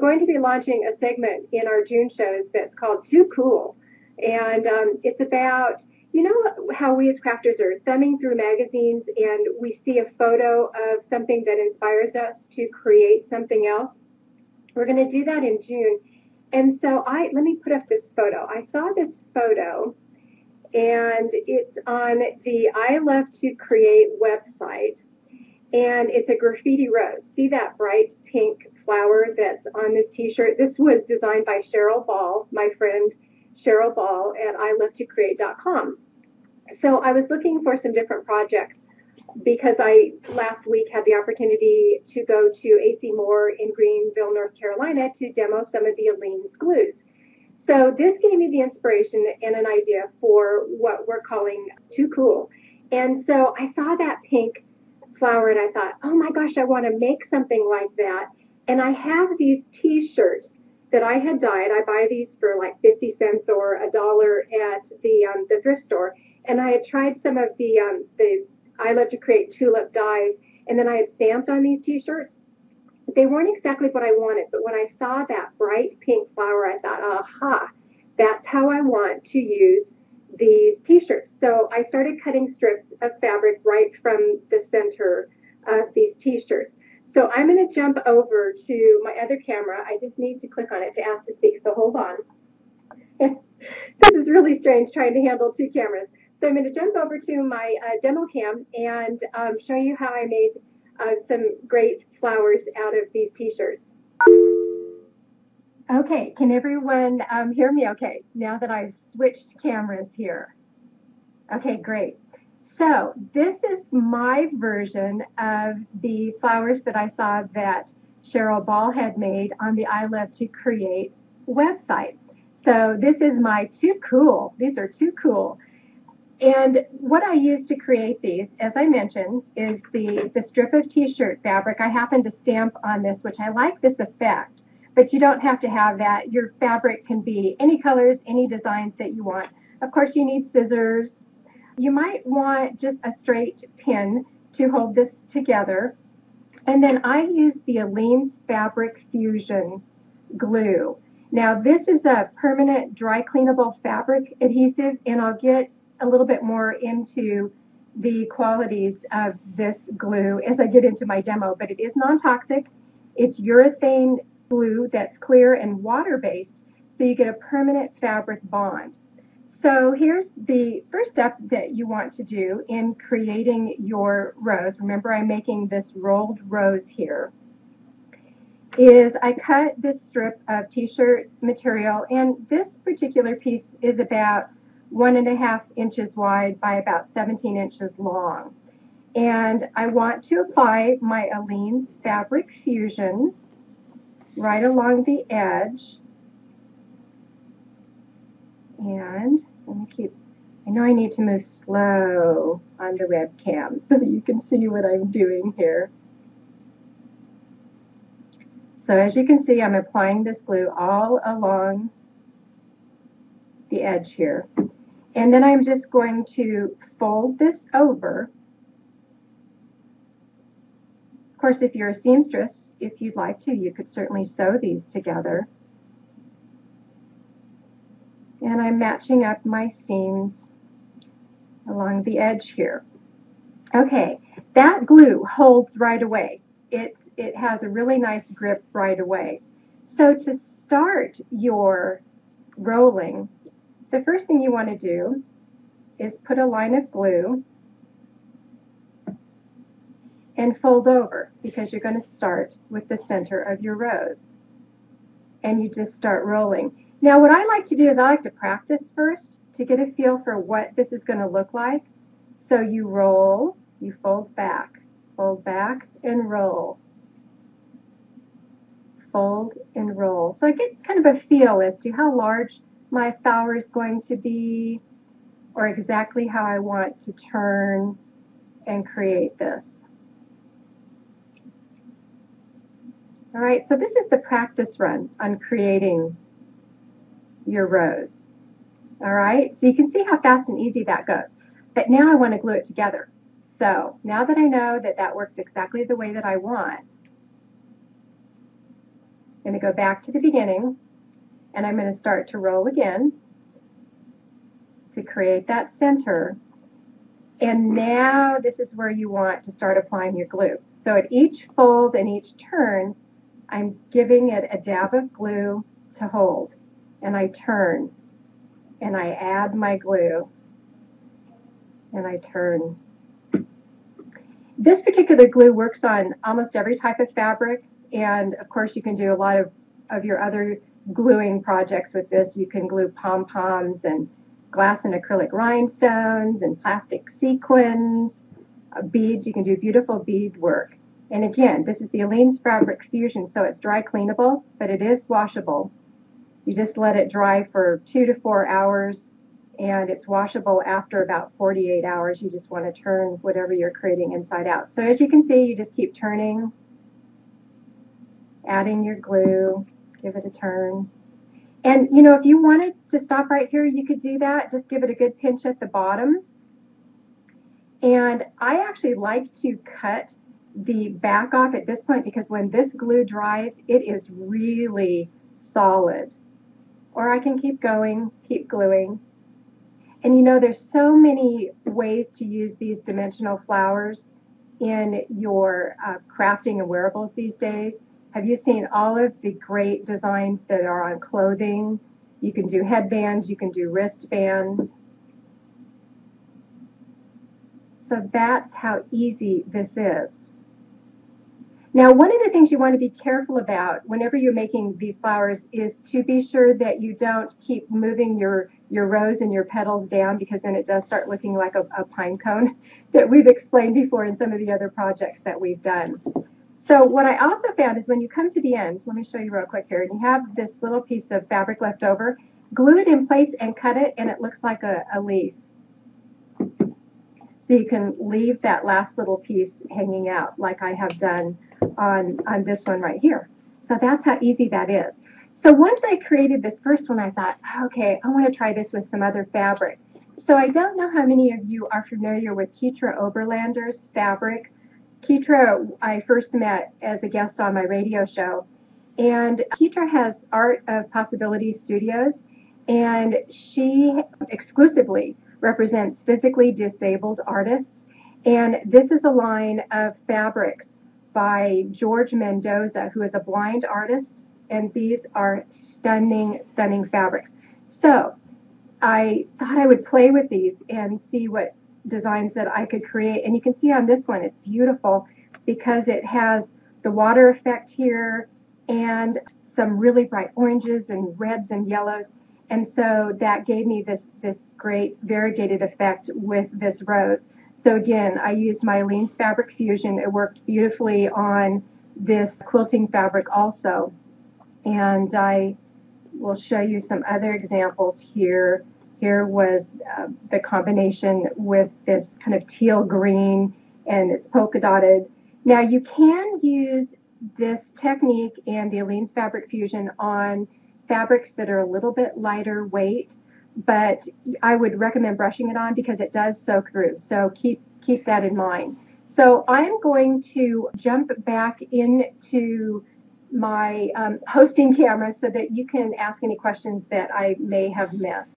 going to be launching a segment in our June shows that's called Too Cool. And it's about, you know, how we as crafters are thumbing through magazines and we see a photo of something that inspires us to create something else. We're going to do that in June. And so let me put up this photo. I saw this photo, and it's on the I Love to Create website. And it's a graffiti rose. See that bright pink flower that's on this t-shirt? This was designed by Cheryl Ball, my friend Cheryl Ball at ilovetocreate.com. So I was looking for some different projects because I last week had the opportunity to go to AC Moore in Greenville, North Carolina to demo some of the Aleene's glues. So this gave me the inspiration and an idea for what we're calling Too Cool. And so I saw that pink flower and I thought, oh my gosh, I want to make something like that. And I have these t-shirts that I had dyed. I buy these for like 50 cents or $1 at the thrift store. And I had tried some of the I Love to Create tulip dyes, and then I had stamped on these t-shirts. They weren't exactly what I wanted, but when I saw that bright pink flower, I thought, aha, that's how I want to use these t-shirts. So I started cutting strips of fabric right from the center of these t-shirts. So I'm going to jump over to my other camera. I just need to click on it to ask to speak, so hold on. This is really strange trying to handle two cameras. So I'm going to jump over to my demo cam and show you how I made some great flowers out of these t-shirts. Okay, can everyone hear me okay now that I've switched cameras here? Okay, great. So this is my version of the flowers that I saw that Cheryl Ball had made on the I Love to Create website. So this is my Too Cool. These are Too Cool. And what I use to create these, as I mentioned, is the strip of t-shirt fabric. I happen to stamp on this, which I like this effect, but you don't have to have that. Your fabric can be any colors, any designs that you want. Of course, you need scissors. You might want just a straight pin to hold this together. And then I use the Aleene's Fabric Fusion glue. Now, this is a permanent dry cleanable fabric adhesive, and I'll get a little bit more into the qualities of this glue as I get into my demo, but it is non-toxic. It's urethane glue that's clear and water-based, so you get a permanent fabric bond. So here's the first step that you want to do in creating your rose. Remember, I'm making this rolled rose here. Is I cut this strip of t-shirt material, and this particular piece is about 1.5 inches wide by about 17 inches long. And I want to apply my Aleene's Fabric Fusion right along the edge. And I know I need to move slow on the webcam so that you can see what I'm doing here. So as you can see, I'm applying this glue all along the edge here. And then I'm just going to fold this over. Of course, if you're a seamstress, if you'd like to, you could certainly sew these together. And I'm matching up my seams along the edge here. Okay, that glue holds right away. It has a really nice grip right away. So to start your rolling, the first thing you want to do is put a line of glue and fold over, because you're going to start with the center of your rose. And you just start rolling. Now what I like to do is I like to practice first to get a feel for what this is going to look like. So you roll, you fold back, and roll. Fold and roll. So I get kind of a feel as to how large my flower is going to be, or exactly how I want to turn and create this. All right, so this is the practice run on creating your rose. All right, so you can see how fast and easy that goes. But now I want to glue it together. So now that I know that that works exactly the way that I want, I'm going to go back to the beginning, and I'm going to start to roll again to create that center. And now this is where you want to start applying your glue. So at each fold and each turn, I'm giving it a dab of glue to hold. And I turn, and I add my glue, and I turn. This particular glue works on almost every type of fabric, and of course you can do a lot of your other gluing projects with this. You can glue pom-poms and glass and acrylic rhinestones and plastic sequins, beads. You can do beautiful bead work. And again, this is the Aleene's Fabric Fusion, so it's dry cleanable, but it is washable. You just let it dry for 2 to 4 hours, and it's washable after about 48 hours. You just want to turn whatever you're creating inside out. So as you can see, you just keep turning, adding your glue, give it a turn. And you know, if you wanted to stop right here, you could do that. Just give it a good pinch at the bottom. And I actually like to cut the back off at this point because when this glue dries, it is really solid. Or I can keep going, keep gluing. And you know, there's so many ways to use these dimensional flowers in your crafting and wearables these days. Have you seen all of the great designs that are on clothing? You can do headbands, you can do wristbands. So that's how easy this is. Now, one of the things you want to be careful about whenever you're making these flowers is to be sure that you don't keep moving your rose and your petals down, because then it does start looking like a pine cone that we've explained before in some of the other projects that we've done. So what I also found is when you come to the end, let me show you real quick here, and you have this little piece of fabric left over, glue it in place and cut it, and it looks like a leaf. So you can leave that last little piece hanging out like I have done on this one right here. So that's how easy that is. So once I created this first one, I thought, okay, I want to try this with some other fabric. So I don't know how many of you are familiar with Keitra Oberlander's fabric. Keitra, I first met as a guest on my radio show. And Keitra has Art of Possibility Studios, and she exclusively represents physically disabled artists. And this is a line of fabrics by George Mendoza, who is a blind artist, and these are stunning, stunning fabrics. So I thought I would play with these and see what designs that I could create. And you can see on this one, it's beautiful because it has the water effect here and some really bright oranges and reds and yellows. And so that gave me this great variegated effect with this rose. So again, I used my Aleene's Fabric Fusion. It worked beautifully on this quilting fabric also. And I will show you some other examples here. Here was the combination with this kind of teal green, and it's polka dotted. Now you can use this technique and the Aleene's Fabric Fusion on fabrics that are a little bit lighter weight, but I would recommend brushing it on because it does soak through. So keep that in mind. So I'm going to jump back into my hosting camera so that you can ask any questions that I may have missed.